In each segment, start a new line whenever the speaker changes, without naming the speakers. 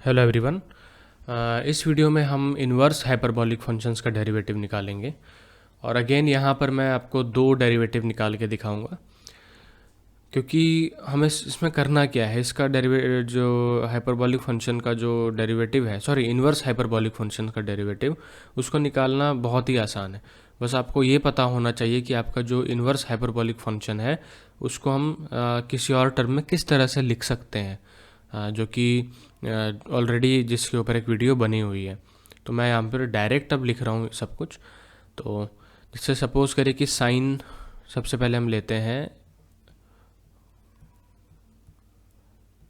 Hello everyone. इस video में हम इन्वर्स हाइपरबॉलिक फंक्शंस का डेरिवेटिव निकालेंगे और अगेन यहाँ पर मैं आपको दो डेरिवेटिव निकाल के दिखाऊंगा, क्योंकि हमें इसमें करना क्या है। इसका जो हाइपरबॉलिक फंक्शन का जो डेरिवेटिव है, सॉरी इन्वर्स हाइपरबॉलिक फंक्शन का डेरिवेटिव, उसको निकालना बहुत ही आसान है। बस आपको ये पता होना चाहिए कि आपका जो इन्वर्स हाइपरबॉलिक फंक्शन है उसको हम किसी और टर्म में किस तरह से लिख सकते हैं, जो कि ऑलरेडी जिसके ऊपर एक वीडियो बनी हुई है। तो मैं यहाँ पर डायरेक्ट अब लिख रहा हूँ सब कुछ। तो जिससे सपोज करें कि साइन, सबसे पहले हम लेते हैं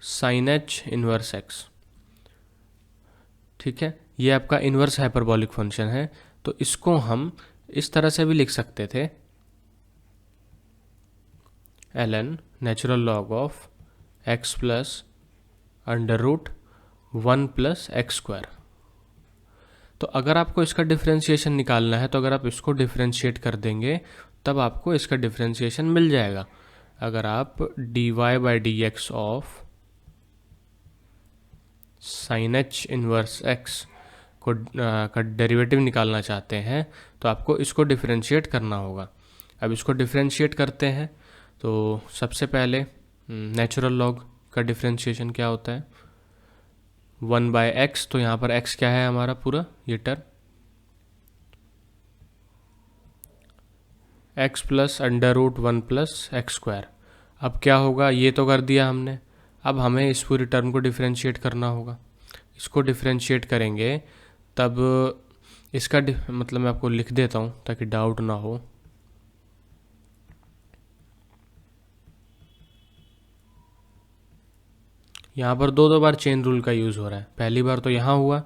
साइन एच इन्वर्स एक्स। ठीक है, ये आपका इन्वर्स हाइपरबॉलिक फंक्शन है। तो इसको हम इस तरह से भी लिख सकते थे, ln natural log of x plus under root 1 plus x square. तो अगर आपको इसका डिफरेंशिएशन निकालना है तो अगर आप इसको डिफरेंशिएट कर देंगे तब आपको इसका डिफरेंशिएशन मिल जाएगा। अगर आप dy by D X of sine h inverse x को का डेरिवेटिव निकालना चाहते हैं तो आपको इसको डिफरेंशिएट करना होगा। अब इसको डिफरेंशिएट करते हैं तो सबसे पहले नेचुरल लॉग का डिफरेंशिएशन क्या होता है, 1 बाय एक्स। तो यहाँ पर x क्या है हमारा पूरा ये term, x plus under root 1 plus x square. अब क्या होगा, ये तो कर दिया हमने। अब हमें इस पूरी टर्म को डिफरेंशिएट करना होगा। इसको डिफरेंशिएट करेंगे तब इसका मतलब मैं आपको लिख देता हूँ ताकि डाउट ना हो। यहाँ पर दो बार चेन रूल का यूज़ हो रहा है। पहली बार तो यहाँ हुआ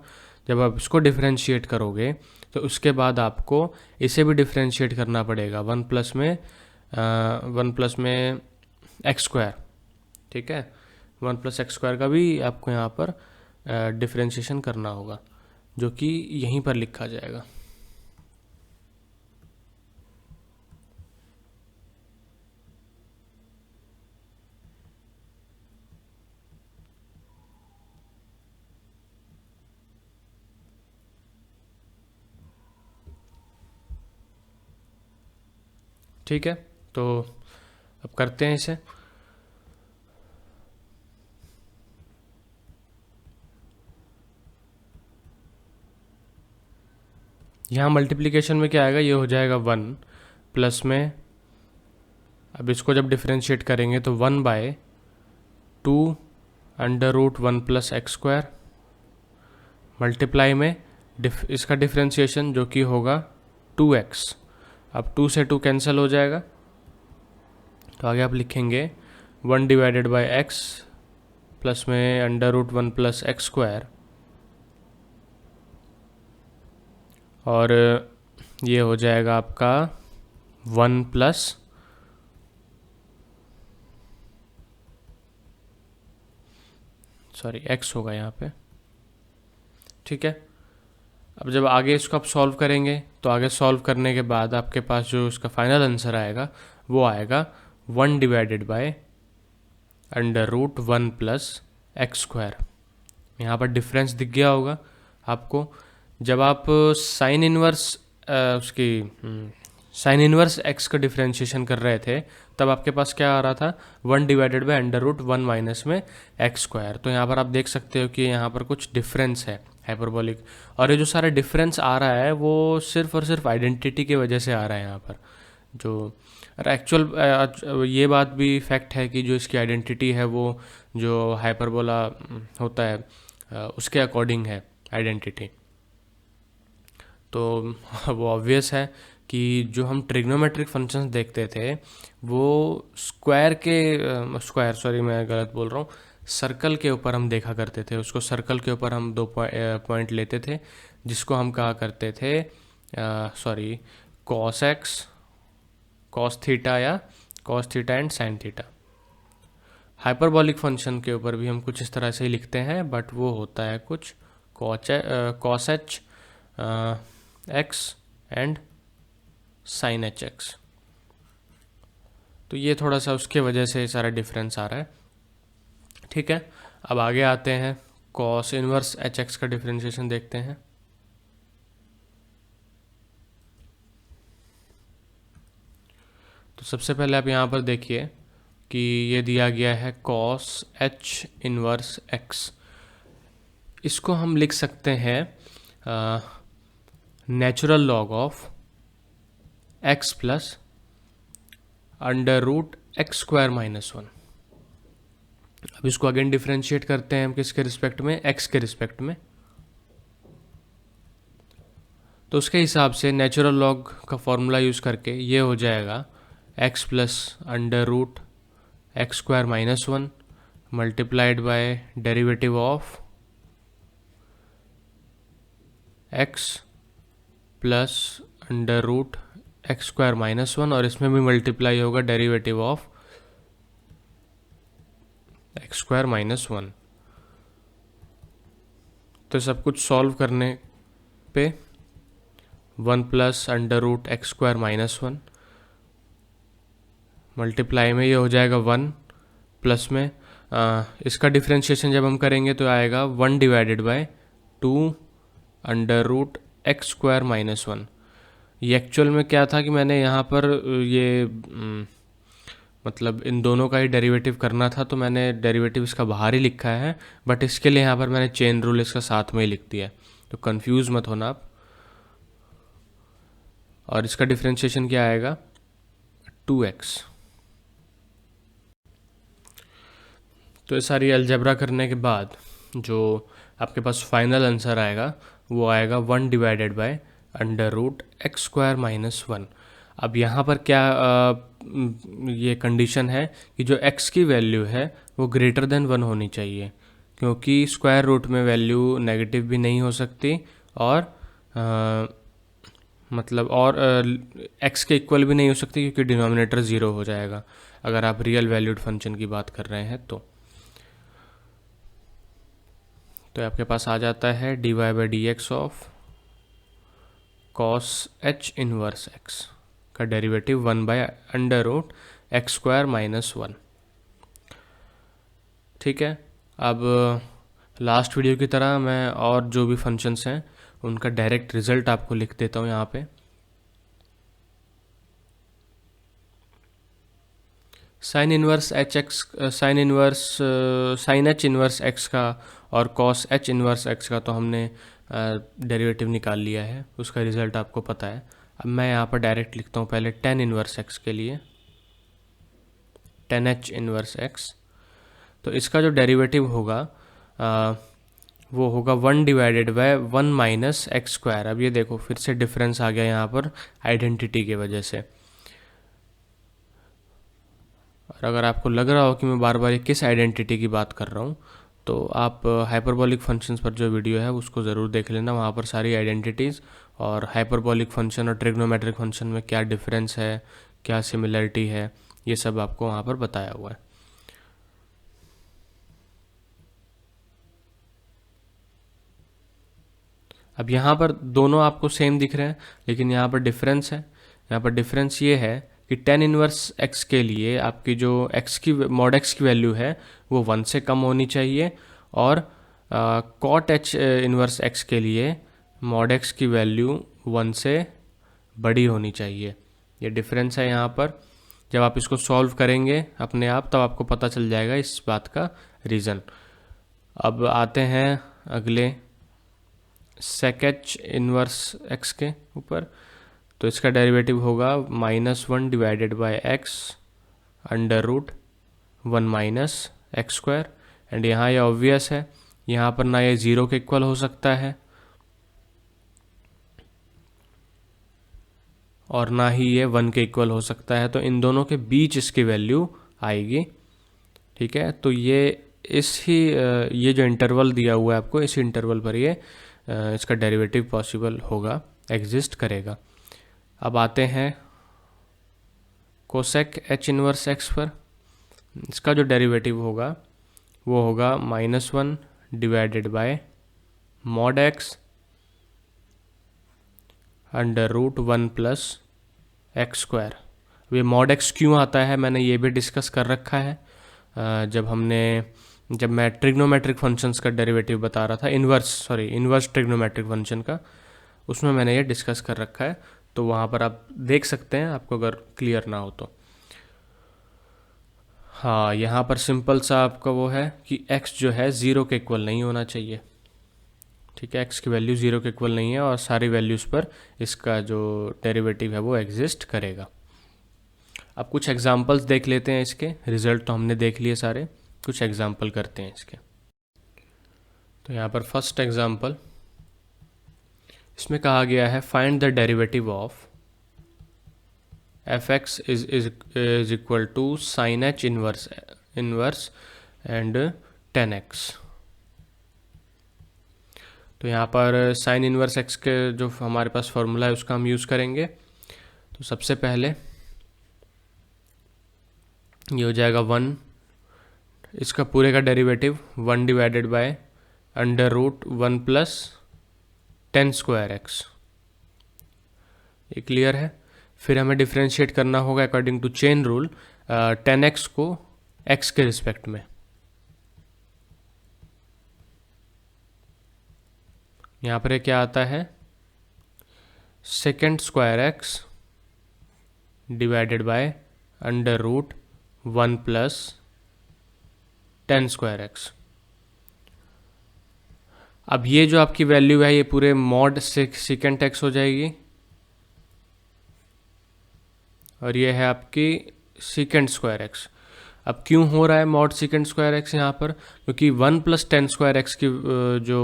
जब आप इसको डिफरेंशिएट करोगे, तो उसके बाद आपको इसे भी डिफरेंशिएट करना पड़ेगा 1 प्लस में एक्स स्क्वायर। ठीक है, 1 प्लस एक्स स्क्वायर का भी आपको यहाँ पर डिफरेंशिएशन करना होगा, जो कि यहीं पर लिखा जाएगा। ठीक है, तो अब करते हैं इसे। यहाँ मल्टीप्लिकेशन में क्या आएगा, ये हो जाएगा 1 प्लस में, अब इसको जब डिफरेंशिएट करेंगे तो 1 by 2 under root 1 plus x square multiply में इसका डिफरेंशिएशन जो कि होगा 2x। अब 2 से 2 कैंसिल हो जाएगा, तो आगे आप लिखेंगे 1 डिवाइडेड बाय x प्लस में under root 1 plus x square, और ये हो जाएगा आपका 1 प्लस x होगा यहाँ पे। ठीक है, अब जब आगे इसको आप सॉल्व करेंगे तो आगे सॉल्व करने के बाद आपके पास जो इसका फाइनल आंसर आएगा वो आएगा 1 divided by under root 1 plus x square. यहाँ पर डिफरेंस दिख गया होगा आपको। जब आप साइन इनवर्स एक्स का डिफरेंशिएशन कर रहे थे तब आपके पास क्या आ रहा था, 1 divided by under root 1 minus में एक्स स्क्वायर। तो यहाँ पर आप देख सकते हो कि यहाँ पर कुछ डिफरेंस है हाइपरबोलिक, और ये जो सारा डिफरेंस आ रहा है वो सिर्फ और सिर्फ आइडेंटिटी की वजह से आ रहा है यहाँ पर। जो एक्चुअल ये बात भी फैक्ट है कि जो इसकी आइडेंटिटी है वो जो हाइपरबोला होता है उसके अकॉर्डिंग है आइडेंटिटी। तो वो ऑब्वियस है कि जो हम ट्रिग्नोमेट्रिक फंक्शंस देखते थे वो मैं गलत बोल रहा हूँ, सर्कल के ऊपर हम देखा करते थे उसको। सर्कल के ऊपर हम दो पॉइंट लेते थे जिसको हम कहा करते थे कॉस एक्स, कॉस थीटा या cos theta and sine theta. Hyperbolic function के ऊपर भी हम कुछ इस तरह से ही लिखते हैं, बट वो होता है कुछ cos h x and sine h x. तो ये थोड़ा सा उसके वजह से सारा डिफरेंस आ रहा है। ठीक है, अब आगे आते हैं कॉस इनवर्स एच एक्स का डिफरेंशिएशन देखते हैं। तो सबसे पहले आप यहाँ पर देखिए कि ये दिया गया है कॉस एच इनवर्स एक्स। इसको हम लिख सकते हैं natural log of x plus under root x square minus one. अब इसको अगेन डिफरेंशिएट करते हैं हम किसके रिस्पेक्ट में, एक्स के रिस्पेक्ट में। तो उसके हिसाब से नेचुरल लॉग का फॉर्मूला यूज़ करके ये हो जाएगा x plus under root x square minus one multiplied by derivative of x plus under root x square minus one, और इसमें भी मल्टीप्लाई होगा derivative of x square minus one. तो सब कुछ सॉल्व करने पे one plus under root x square minus one multiply में ये हो जाएगा वन, प्लस में इसका डिफरेंशिएशन जब हम करेंगे तो आएगा one divided by two under root x square minus one. ये एक्चुअल में क्या था कि मैंने यहाँ पर ये मतलब इन दोनों का ही डेरिवेटिव करना था, तो मैंने डेरिवेटिव इसका बाहर ही लिखा है, बट इसके लिए यहाँ पर मैंने चेन रूल इसका साथ में ही लिख दिया है, तो कंफ्यूज मत होना आप। और इसका डिफरेंशिएशन क्या आएगा 2x। तो ये सारी अलजेब्रा करने के बाद जो आपके पास फाइनल आंसर आएगा वो आएगा one divided by under root x square minus one. अब यहाँ पर क्या ये कंडीशन है कि जो x की वैल्यू है वो ग्रेटर देन वन होनी चाहिए, क्योंकि स्क्वायर रूट में वैल्यू नेगेटिव भी नहीं हो सकती और मतलब और x के इक्वल भी नहीं हो सकती, क्योंकि डिनोमिनेटर ज़ीरो हो जाएगा अगर आप रियल वैल्यूड फंक्शन की बात कर रहे हैं। तो आपके पास आ जाता है dy by D X of cos H inverse x का derivative one by under root x square minus one. ठीक है, अब लास्ट वीडियो की तरह मैं और जो भी फंक्शंस हैं उनका डायरेक्ट रिजल्ट आपको लिख देता हूँ यहाँ पे। Sine inverse h x, sine h inverse x का और कॉस एच इनवर्स एक्स का तो हमने डेरिवेटिव निकाल लिया है, उसका रिजल्ट आपको पता है। अब मैं यहाँ पर डायरेक्ट लिखता हूँ पहले टेन इनवर्स एक्स के लिए, टेन एच इनवर्स एक्स। तो इसका जो डेरिवेटिव होगा वो होगा one divided by one minus x square. अब ये देखो फिर से डिफरेंस आ गया यहाँ पर आइडेंटिटी की वजह से। और अगर आपको लग रहा हो कि मैं बार बार ये किस आइडेंटिटी की बात कर रहा हूँ, तो आप हाइपरबोलिक फंक्शंस पर जो वीडियो है उसको ज़रूर देख लेना, वहाँ पर सारी आइडेंटिटीज़ और हाइपरबोलिक फंक्शन और ट्रिग्नोमेट्रिक फंक्शन में क्या डिफरेंस है, क्या सिमिलरिटी है, ये सब आपको वहाँ पर बताया हुआ है। अब यहाँ पर दोनों आपको सेम दिख रहे हैं, लेकिन यहाँ पर डिफरेंस है। यहाँ पर डिफरेंस ये है कि टेन इनवर्स एक्स के लिए आपकी जो एक्स की मॉड एक्स की वैल्यू है वो वन से कम होनी चाहिए, और कॉट एच इनवर्स एक्स के लिए मॉड एक्स की वैल्यू वन से बड़ी होनी चाहिए। ये डिफरेंस है यहाँ पर। जब आप इसको सॉल्व करेंगे अपने आप तब आपको पता चल जाएगा इस बात का रीज़न। अब आते हैं अगले सेक एच इनवर्स एक्स के ऊपर। तो इसका डेरिवेटिव होगा minus one divided by x under root one minus x square. And यहाँ ये ऑब्वियस है, यहाँ पर ना ये ज़ीरो के इक्वल हो सकता है और ना ही ये वन के इक्वल हो सकता है, तो इन दोनों के बीच इसकी वैल्यू आएगी। ठीक है, तो ये जो इंटरवल दिया हुआ है आपको, इस इंटरवल पर ये इसका डेरिवेटिव पॉसिबल होगा, एग्जिस्ट करेगा। अब आते हैं कोसेक एच इनवर्स एक्स पर। इसका जो डेरिवेटिव होगा वो होगा minus one divided by mod x under root one plus x square. ये मॉड एक्स क्यों आता है मैंने ये भी डिस्कस कर रखा है जब हमने जब मैं ट्रिग्नोमेट्रिक फंक्शंस का डेरिवेटिव बता रहा था, इन्वर्स ट्रिग्नोमेट्रिक फंक्शन का, उसमें मैंने ये डिस्कस कर रखा है, तो वहाँ पर आप देख सकते हैं, आपको अगर क्लियर ना हो तो। हाँ, यहाँ पर सिंपल सा आपका वो है कि x जो है 0 के इक्वल नहीं होना चाहिए, ठीक है। x की वैल्यू 0 के इक्वल नहीं है और सारी वैल्यूज़ पर इसका जो डेरिवेटिव है वो एग्जिस्ट करेगा। अब कुछ एग्जांपल्स देख लेते हैं इसके। रिजल्ट तो हमने देख लिए सारे, कुछ एग्जांपल करते हैं इसके। तो यहाँ पर फर्स्ट एग्जांपल, इसमें कहा गया है find the derivative of fx is equal to sin h inverse and tan x। तो यहाँ पर साइन इनवर्स x के जो हमारे पास फॉर्मूला है उसका हम यूज़ करेंगे। तो सबसे पहले ये हो जाएगा 1, इसका पूरे का derivative 1 divided by under root 1 plus tan square x। ये क्लियर है। फिर हमें डिफ्रेंशिएट करना होगा according to chain rule tan x को x के रिस्पेक्ट में। यहाँ पर क्या आता है, second square x divided by under root 1 plus tan square x। अब ये जो आपकी वैल्यू है ये पूरे मॉड सेकेंड x हो जाएगी और ये है आपकी सेकेंड स्क्वायर x। अब क्यों हो रहा है मॉड सेकेंड स्क्वायर x यहाँ पर, क्योंकि 1 प्लस tan स्क्वायर x की जो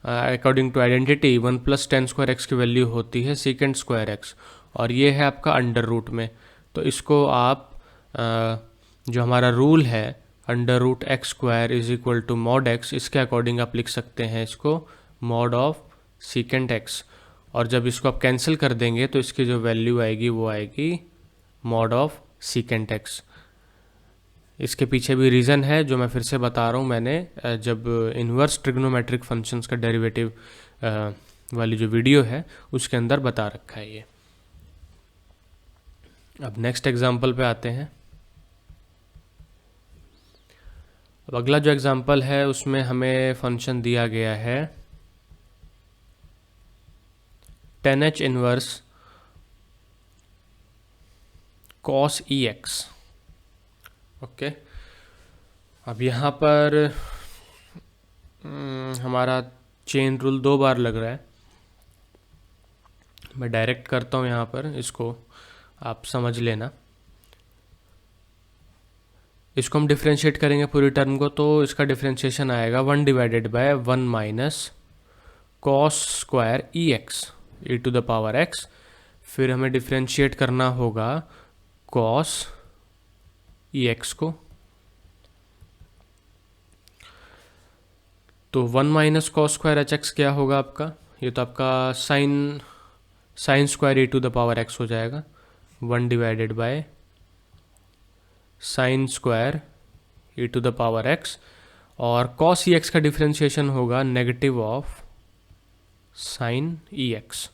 according to identity 1 plus tan square x की वैल्यू होती है सेकेंड स्क्वायर x, और ये है आपका अंडर रूट में। तो इसको आप जो हमारा रूल है under root x square is equal to mod x, इसके अकॉर्डिंग आप लिख सकते हैं इसको मॉड ऑफ सेकेंड x। और जब इसको आप कैंसिल कर देंगे तो इसकी जो वैल्यू आएगी वो आएगी मॉड ऑफ सेकेंड x। इसके पीछे भी रीज़न है जो मैं फिर से बता रहा हूँ, मैंने जब इन्वर्स ट्रिग्नोमेट्रिक फंक्शंस का डेरिवेटिव वाली जो वीडियो है उसके अंदर बता रखा है ये। अब नेक्स्ट एग्जांपल पे आते हैं। अब अगला जो एग्जांपल है उसमें हमें फंक्शन दिया गया है tan h inverse cos ex। Okay, अब यहाँ पर हमारा चेन रूल 2 बार लग रहा है। मैं डायरेक्ट करता हूँ यहाँ पर, इसको आप समझ लेना। इसको हम डिफ्रेंशिएट करेंगे पूरी टर्म को, तो इसका डिफ्रेंशिएशन आएगा 1 divided by 1 minus cos square e x e to the power x। फिर हमें डिफ्रेंशिएट करना होगा कॉस ई एक्स को, तो 1 minus cos square h x क्या होगा आपका, ये तो आपका sine square e to the power x हो जाएगा 1 divided by sine square e to the power x। और कॉस ई एक्स का डिफ्रेंशिएशन होगा negative of sine e x.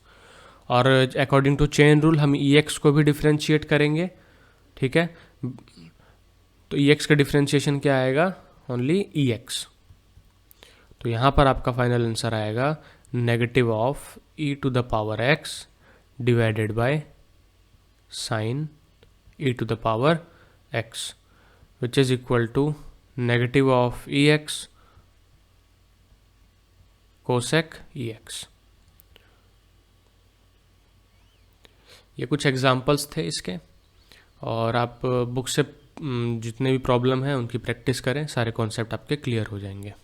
और अकॉर्डिंग टू चेन रूल हम ई एक्स को भी differentiate करेंगे, ठीक है। तो ई एक्स का डिफ्रेंशिएशन क्या आएगा, ओनली ई एक्स। तो यहाँ पर आपका फाइनल आंसर आएगा negative of e to the power x divided by sine e to the power x, which is equal to negative of e x cosec e x. ये कुछ examples थे इसके, और आप बुक से जितने भी प्रॉब्लम हैं उनकी प्रैक्टिस करें, सारे कॉन्सेप्ट आपके क्लियर हो जाएंगे।